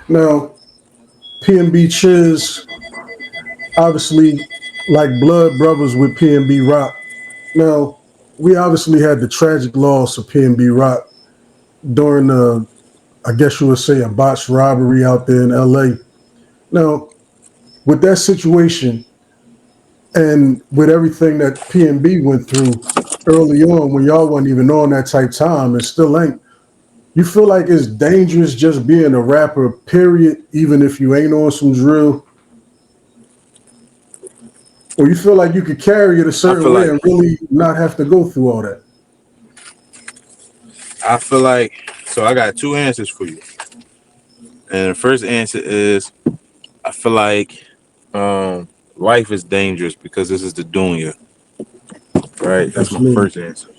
Now, PNB CHIZZ, obviously, like blood brothers with PNB Rock. Now, we obviously had the tragic loss of PNB Rock during the, I guess you would say, a botched robbery out there in LA. Now, with that situation and with everything that PNB went through early on when y'all wasn't even on that type time and still ain't, you feel like it's dangerous just being a rapper, period, even if you ain't on some drill? Or you feel like you could carry it a I certain feel way like and really not have to go through all that? I feel like so I got two answers for you. And the first answer is I feel like um life is dangerous because this is the dunya, right? That's What my you mean? first answer.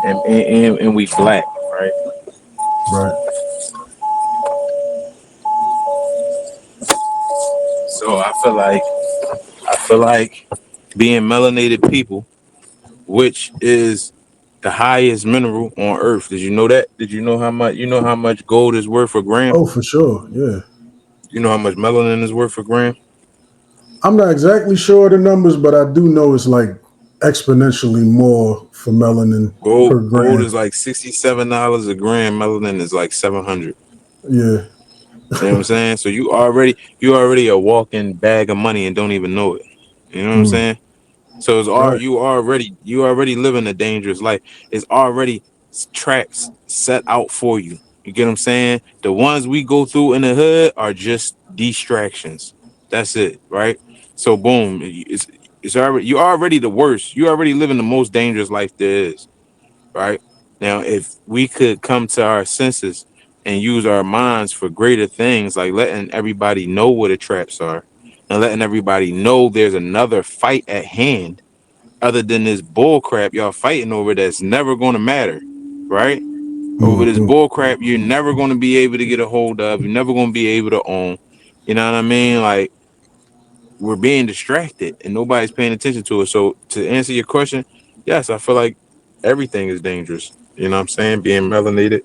And we black, right? Right. So I feel like being melanated people, which is the highest mineral on earth. Did you know that? Did you know how much gold is worth a gram? Oh, for sure. Yeah. You know how much melanin is worth a gram? I'm not exactly sure of the numbers, but I do know it's like exponentially more for melanin per Gold gram. is like $67 a gram. Melanin is like 700. Yeah. You know what I'm saying? So you already a walking bag of money and don't even know it. You know what I'm Mm, saying? So it's all right. you already living a dangerous life. It's already traps set out for you. You get what I'm saying? The ones we go through in the hood are just distractions. That's it, right? So boom, it's already you already the worst. You already living the most dangerous life there is, right? Now, if we could come to our senses and use our minds for greater things, like letting everybody know what the traps are and letting everybody know there's another fight at hand other than this bull crap y'all fighting over that's never going to matter, right? Over this Hmm. bull crap you're never going to be able to get a hold of, you're never going to be able to own. You know what I mean? Like, we're being distracted and nobody's paying attention to it. So to answer your question, yes, I feel like everything is dangerous. You know what I'm saying? Being melanated,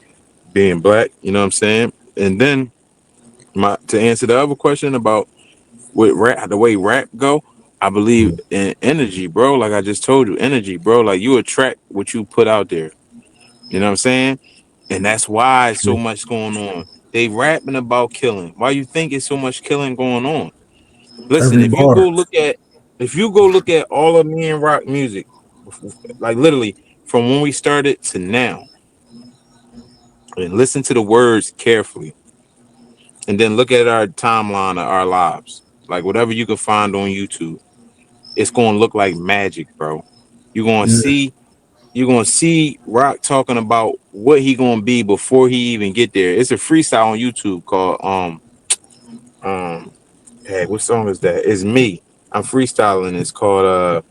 being black, you know what I'm saying? And then my to answer the other question about with rap, the way rap go, I believe in energy, bro. Like I just told you, energy, bro. Like you attract what you put out there. You know what I'm saying? And that's why so much going on. They rapping about killing. Why you think it's so much killing going on? Listen, Every bar. if you go look at all of me and rock music, like literally from when we started to now, and listen to the words carefully, and then look at our timeline of our lives, like whatever you can find on YouTube, it's gonna look like magic, bro. You're gonna Yeah. see, you're gonna see Rock talking about what he gonna be before he even get there. It's a freestyle on YouTube called um hey, what song is that? It's me. I'm freestyling. It's called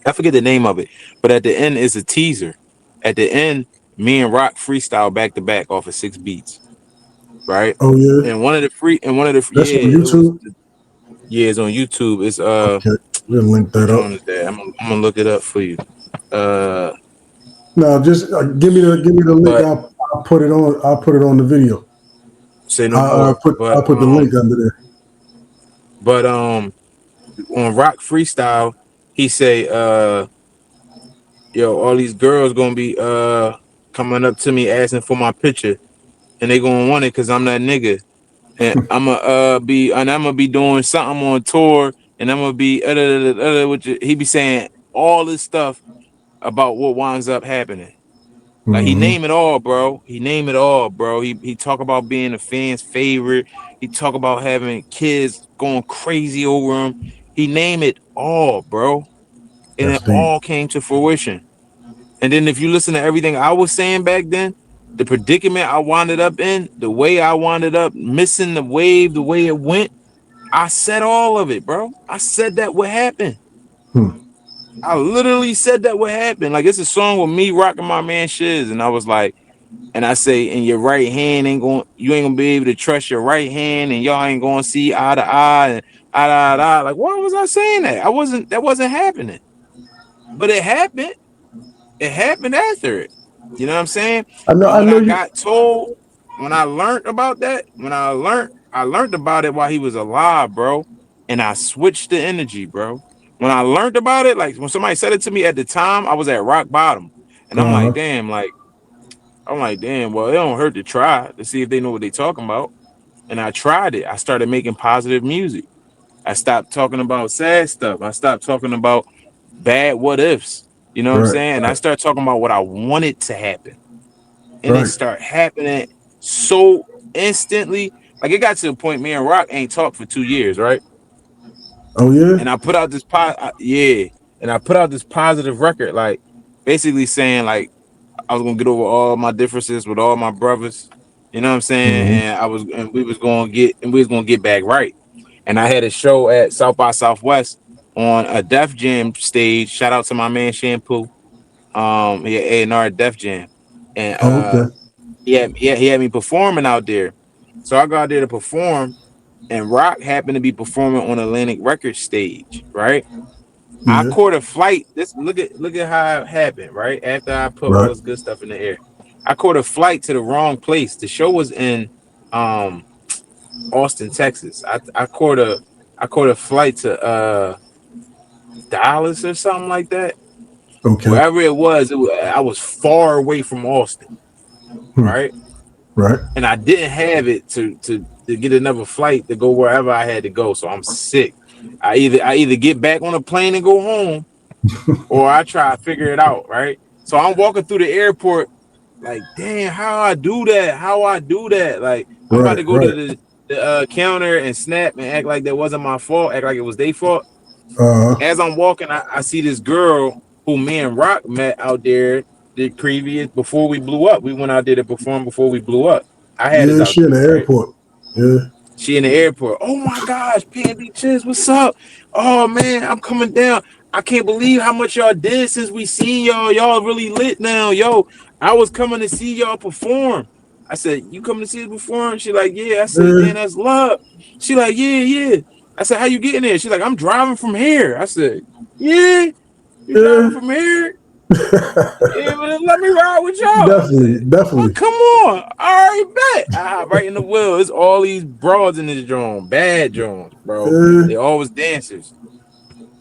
I forget the name of it, but at the end it's a teaser. At the end, me and Rock freestyle back to back off of 6 beats, right? Oh, yeah. And one of the That's on yeah, it was YouTube. yeah, it's on YouTube. It's Okay. We'll link what that up. joint is that? I'm gonna look it up for you. Uh, No, just give me the link. but I'll put it on. I'll put it on the video. say no I'll more. put But I'll put the link under there. but on Rock freestyle, he say yo, all these girls gonna be coming up to me asking for my picture, and they gonna want it because I'm that nigga. And I'm gonna be doing something on tour, and I'm gonna be he be saying all this stuff about what winds up happening. Like he Hmm. name it all, bro. He name it all, bro. He talk about being a fan's favorite. He talk about having kids going crazy over him. He name it all, bro, and That's it deep. all came to fruition. And then if you listen to everything I was saying back then, the predicament I wound up in, the way I wound up missing the wave, the way it went, I said all of it, bro. I said that would happen. Hmm. I literally said that would happen. Like it's a song with me rocking my man Shiz, and I was like, and I say, and your right hand ain't going, you ain't gonna be able to trust your right hand, and y'all ain't gonna see eye to eye and eye to eye to eye. Like, why was I saying that? That wasn't happening, but it happened. It happened after it. You know what I'm saying? I know. And I what know I you. got told, when I learned about that, I learned about it while he was alive, bro. And I switched the energy, bro. When I learned about it, like when somebody said it to me at the time, I was at rock bottom. And Uh-huh. I'm like, damn, well, it don't hurt to try to see if they know what they talking about. And I tried it. I started making positive music. I stopped talking about sad stuff. I stopped talking about bad what ifs. You know what I'm Right, saying? And I started talking about what I wanted to happen. And it right. started happening so instantly. Like it got to the point me and Rock ain't talked for 2 years, right? Oh yeah? And I put out this yeah. And I put out this positive record, like basically saying like I was gonna get over all my differences with all my brothers. You know what I'm saying? Mm-hmm. And we was gonna get back right. And I had a show at South by Southwest on a Def Jam stage. Shout out to my man Shampoo. He had A&R at Def Jam. And Oh, okay. he had me performing out there. So I go out there to perform, and Rock happened to be performing on Atlantic Records stage, right? I Yeah. caught a flight. This look at how it happened, right? After I put all Right. this good stuff in the air. I caught a flight to the wrong place. The show was in um Austin, Texas. I caught a flight to Dallas or something like that. Okay. Wherever I was far away from Austin, Hmm. right? Right. And I didn't have it to get another flight to go wherever I had to go. So I'm sick. I either get back on a plane and go home, or I try to figure it out, right? So I'm walking through the airport, like, damn, how I do that? How I do that? Like, I'm about Right. to go to Right. the counter and snap and act like that wasn't my fault, act like it was their fault. Uh As I'm walking, I see this girl who me and Rock met out there the previous before we blew up. We went out there to perform before we blew up. I had us yeah, out she in there, the right? airport. Yeah. She in the airport. Oh my gosh, PNB CHIZZ, what's up? Oh man, I'm coming down. I can't believe how much y'all did since we seen y'all. Y'all really lit now. Yo, I was coming to see y'all perform. I said, you coming to see us perform? She like, yeah. I said, Yeah. damn, that's love. She like, yeah, yeah. I said, how you getting there? She like, I'm driving from here. I said, yeah, you driving Yeah. from here? Yeah, well, let me ride with y'all. I Definitely. said, well, Definitely. come on. All right, bet. I hop right in the wheel. It's all these broads in this drone, bad drones, bro. Yeah. They always dancers.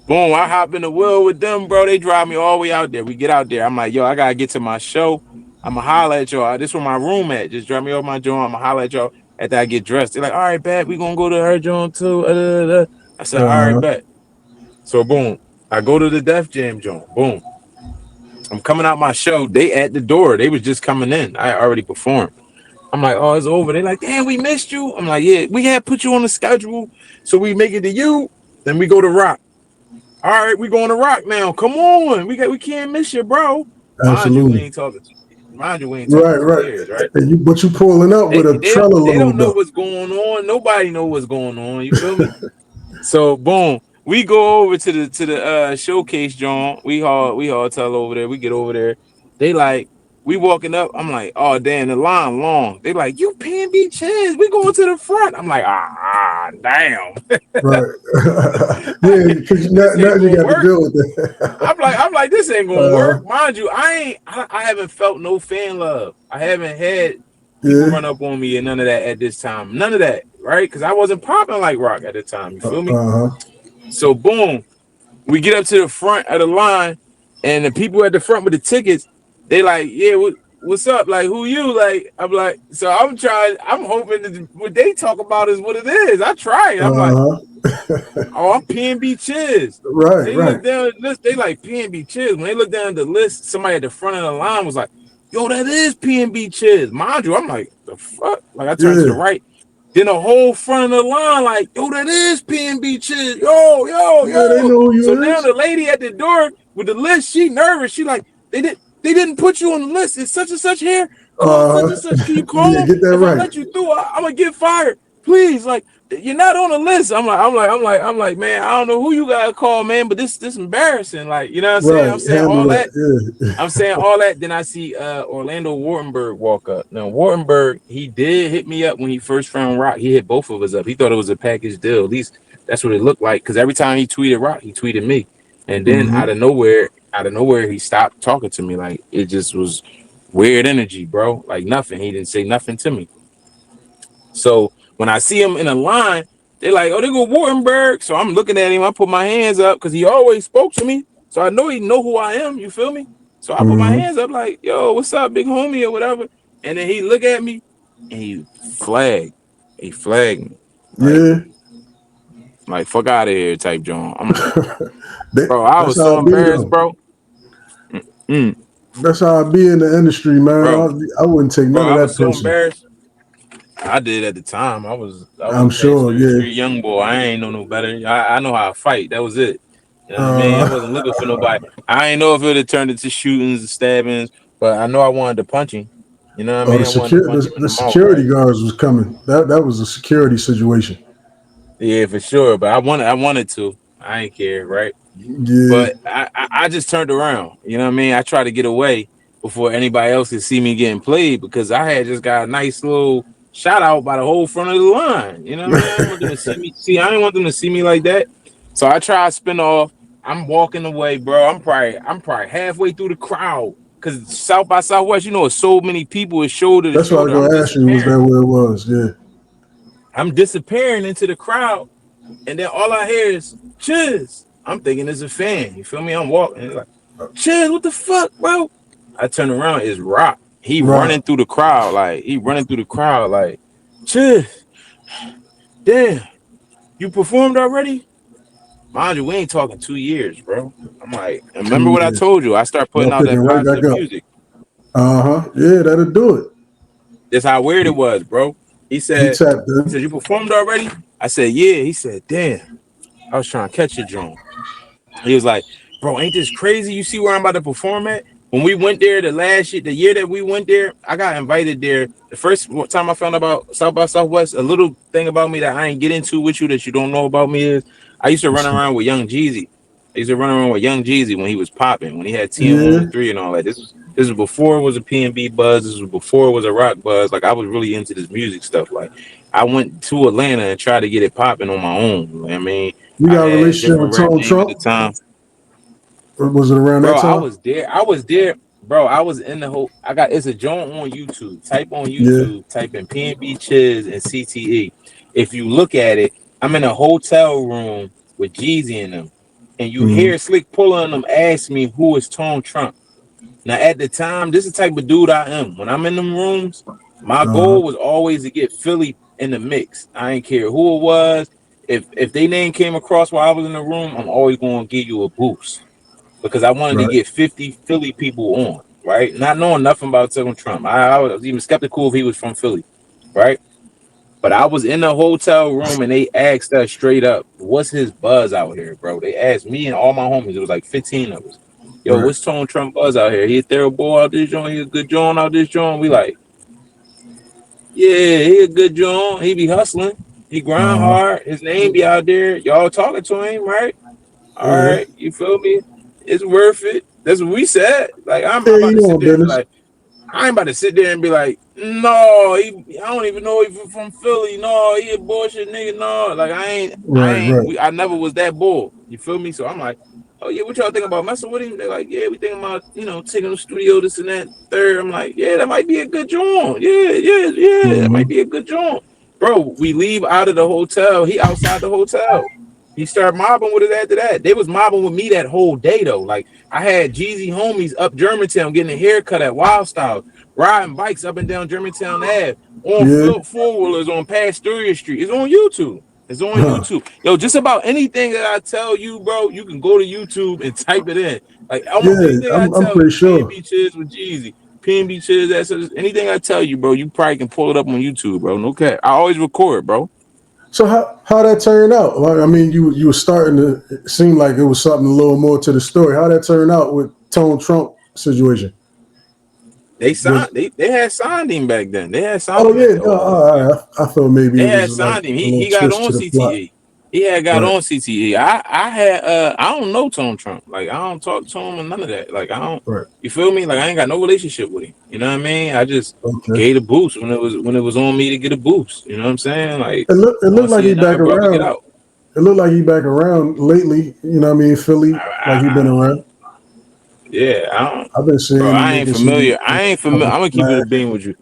Boom, I hop in the wheel with them, bro. They drive me all the way out there. We get out there. I'm like, yo, I gotta get to my show. I'ma holler at y'all. This where my room at. Just drop me off my joint. I'ma holler at y'all after I get dressed. They're like, all right, bet. We gonna go to her joint too. I said, all right, Uh-huh. bet. So boom, I go to the Def Jam joint. Boom. I'm coming out my show. They at the door. They was just coming in. I already performed. I'm like, oh, it's over. They like, damn, we missed you. I'm like, yeah, we had put you on the schedule, so we make it to you. Then we go to Rock. All right, we going to Rock now. Come on, we can't miss you, bro. Mind you, we Absolutely. ain't talking. Mind you, we ain't talking Right, 2 right. years, right? And but you pulling up with a trailer They don't load know up. what's going on. Nobody know what's going on. You feel me? So boom, we go over to the showcase, John. We all tell over there. We get over there. They like we walking up. I'm like, oh damn, the line long. They like, you PNB CHIZZ. We going to the front. I'm like, damn. Right. Yeah, because now, This now ain't you gonna got to work. deal with that. I'm like, this ain't gonna uh, work. Mind you, I haven't felt no fan love. I haven't had people yeah. run up on me and none of that at this time. None of that, right? Because I wasn't popping like Rock at the time. You feel me? Uh-huh. So boom, we get up to the front of the line, and the people at the front with the tickets, they like, yeah, what's up? Like, who you? Like, I'm like, so I'm hoping that what they talk about is what it is. I try it. I'm like, Uh-huh. oh, I'm PNB CHIZZ. Right, They right. look down at the list, they like PNB CHIZZ. When they look down at the list, somebody at the front of the line was like, yo, that is PNB CHIZZ. Mind you, I'm like, the fuck? Like, I turned to the Yeah. right. Then the whole front of the line, like, yo, that is PNB CHIZZ. Yo, yo, Yeah, they yo. know who So you now is. the lady at the door with the list, she nervous. She like, they didn't put you on the list. It's such and such here. Call such and such. Can you call Yeah, them? get that If I right. let you through, I'm gonna get fired. Please, like, you're not on the list. I'm like, man, I don't know who you gotta call, man, but this embarrassing. Like, you know what I'm saying? Right. I'm saying Handle all that. that. Yeah. I'm saying all that. Then I see Orlando Wartenberg walk up. Now Wartenberg, he did hit me up when he first found Rock. He hit both of us up. He thought it was a package deal. At least that's what it looked like. Because every time he tweeted Rock, he tweeted me. And then Mm-hmm. out of nowhere, he stopped talking to me. Like it just was weird energy, bro. Like nothing. He didn't say nothing to me. So when I see him in a line, they're like, "Oh, they go Wartenberg." So I'm looking at him. I put my hands up because he always spoke to me, so I know he know who I am. You feel me? So I put my Mm-hmm. hands up like, "Yo, what's up, big homie," or whatever. And then he look at me and flagged. He flagged me like, Yeah. fuck out of here type John. I'm like, bro, I That's was how so I be embarrassed, though. bro. Mm, That's how I be in the industry, man. bro, I wouldn't take bro, none of I that was so personal. embarrassed. I did at the time. I was I'm a sure. pastor, Yeah. street young boy. I ain't know no better. I know how to fight. That was it. You know what I mean? I Uh, wasn't looking for nobody. I ain't know if it would have turned into shootings and stabbings, but I know I wanted to punch him. You know what I oh, mean? I wanted to punch him in the the mouth, security right? guards was coming. That was a security situation. Yeah, for sure. But I wanted to. I ain't care, right? Yeah. But I just turned around. You know what I mean? I tried to get away before anybody else could see me getting played because I had just got a nice little shout out by the whole front of the line. You know what I mean? I didn't want them to see me. See, I didn't want them to see me like that. So I tried to spin off. I'm walking away, bro. I'm probably halfway through the crowd. Cause South by Southwest, it's so many people, it's shoulder to That's what I was shoulder. I'm gonna ask you. Was that disappearing. where it was? Yeah. I'm disappearing into the crowd. And then all I hear is Chiz. I'm thinking it's a fan. You feel me? I'm walking. It's like, Chiz, what the fuck, bro? I turn around, it's Rock. He Right. running through the crowd, like, Chiz, damn, you performed already? Mind you, we ain't talking 2 years, bro. I'm like, remember what I 2 years. told you? I start putting Y'all out picking that right back positive up. music. Uh-huh. Yeah, that'll do it. That's how weird it He, was, bro. He he said, tapped he in. said, you performed already? I said, yeah. He said, damn, I was trying to catch your drone. He was like, bro, ain't this crazy? You see where I'm about to perform at? When we went there the year that we went there, I got invited there. The first time I found out about South by Southwest, a little thing about me that I ain't get into with you that you don't know about me is I used to run around with Young Jeezy. I used to run around with Young Jeezy when he was popping, when he had TM on the Yeah. 3 and all that. This was before it was a PNB buzz. This was before it was a rock buzz. Like I was really into this music stuff. Like I went to Atlanta and tried to get it popping on my own. I mean, You I got a had a relationship different with rap Tone name at the Trump? time. Or was it around Bro, that I time? was there. I was there. Bro, I was in the whole. It's a joint on YouTube. Type on Yeah. YouTube, type in PNB CHIZZ and CTE. If you look at it, I'm in a hotel room with Jeezy in them. And you Mm-hmm. hear Slick pulling them ask me who is Tone Trump. Now, at the time, this is the type of dude I am. When I'm in them rooms, my Uh-huh. goal was always to get Philly in the mix. I ain't care who it was. If they name came across while I was in the room, I'm always going to give you a boost because I wanted to Right. get 50 Philly people on, right? Not knowing nothing about Donald Trump. I was even skeptical if he was from Philly, right? But I was in the hotel room and they asked us straight up, what's his buzz out here, bro? They asked me and all my homies, it was like 15 of us. Yo, Right. what's Tone Trump buzz out here? He a terrible out this joint, he a good joint out this joint. We like, yeah, he a good joint. He be hustling. He grind Uh-huh. hard. His name be out there. Y'all talking to him, right? All Yeah. right, you feel me? It's worth it. That's what we said. Like I'm Yeah, about to you sit on there and be business. like, I ain't about to sit there and be like, no, I don't even know if he's from Philly. No, he a bullshit nigga. No, like Right, right. I never was that bull. You feel me? So I'm like, oh yeah, what y'all think about messing with him? They're like, yeah, we think about taking him to the studio, this and that. Third, I'm like, yeah, that might be a good joint. Yeah, yeah, yeah, that might Mm-hmm. be a good joint, bro. We leave out of the hotel. He outside the hotel. He started mobbing with it after that. They was mobbing with me that whole day though. Like I had Jeezy homies up Germantown getting a haircut at Wild Style, riding bikes up and down Germantown Ave, on Yeah. four wheelers on Pastoria Street. It's on YouTube. It's on Huh. YouTube. Yo, just about anything that I tell you, bro, you can go to YouTube and type it in. Like almost Yeah, anything I I'm tell you, pretty sure. PNB CHIZZ with Jeezy, PNB CHIZZ, that's anything I tell you, bro, you probably can pull it up on YouTube, bro. No cap. I always record, bro. So how that turned out? Like, I mean, you were starting to it seem like it was something a little more to the story. How that turned out with Tone Trump situation? They Was signed. They had signed him back then. They had signed oh him at yeah, the no, all right. I thought maybe They it had was like signed him. a He little he got twist on to the plot. CTE. He had got Right. on CTE. I had I don't know Tone Trump. Like I don't talk to him and none of that. Like I don't. Right. You feel me? Like I ain't got no relationship with him. You know what I mean? I just Okay. gave a boost when it was on me to get a boost. You know what I'm saying? Like It I want looked to like see he back another brother get around. out. It looked like he back around lately. You know what I mean? Philly, like he been I, around. yeah, I don't, I've been bro. seeing the I ain't niggas familiar. he I ain't familiar. covered I'm gonna keep it a flags. beam with you.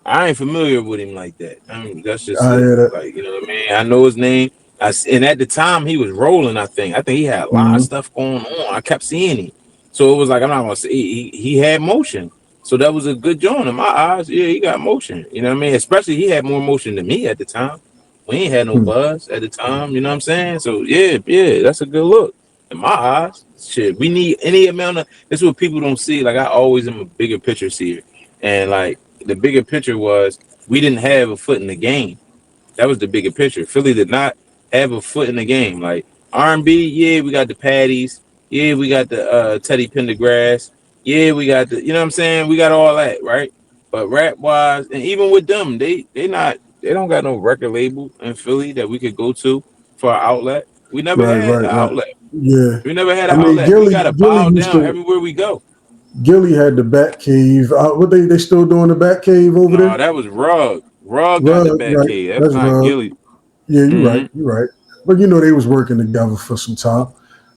I ain't familiar with him like that. I mean, that's just I it. hear that. Like, you know what I mean? I know his name. And at the time he was rolling, I think. I think he had a lot of Hmm. stuff going on. I kept seeing him. So it was like, I'm not gonna say he had motion. So that was a good joint in my eyes. Yeah, he got motion. You know what I mean? Especially he had more motion than me at the time. We ain't had no buzz at the time, you know what I'm saying? So yeah, that's a good look. In my eyes. Shit, we need any amount of this is what people don't see. Like I always am a bigger picture seer. And like the bigger picture was we didn't have a foot in the game. That was the bigger picture. Philly did not have a foot in the game. Like R&B, yeah, we got the Patties. Yeah, we got the Teddy Pendergrass. Yeah, we got the, you know what I'm saying? We got all that, right? But rap wise, and even with them, they don't got no record label in Philly that we could go to for our outlet. We never Right, had right, an right. outlet. Yeah. We never had I an mean, outlet. We Gilly got to Gilly bow used down to. everywhere we go. Gilly had the Bat Cave. What they still doing the Bat Cave over No, there? that was Rug. Rug got the Rug, back right? K. That's That's not Rug. Gilly. Yeah, you're right. Mm-hmm. You're right. But you know they was working together for some time.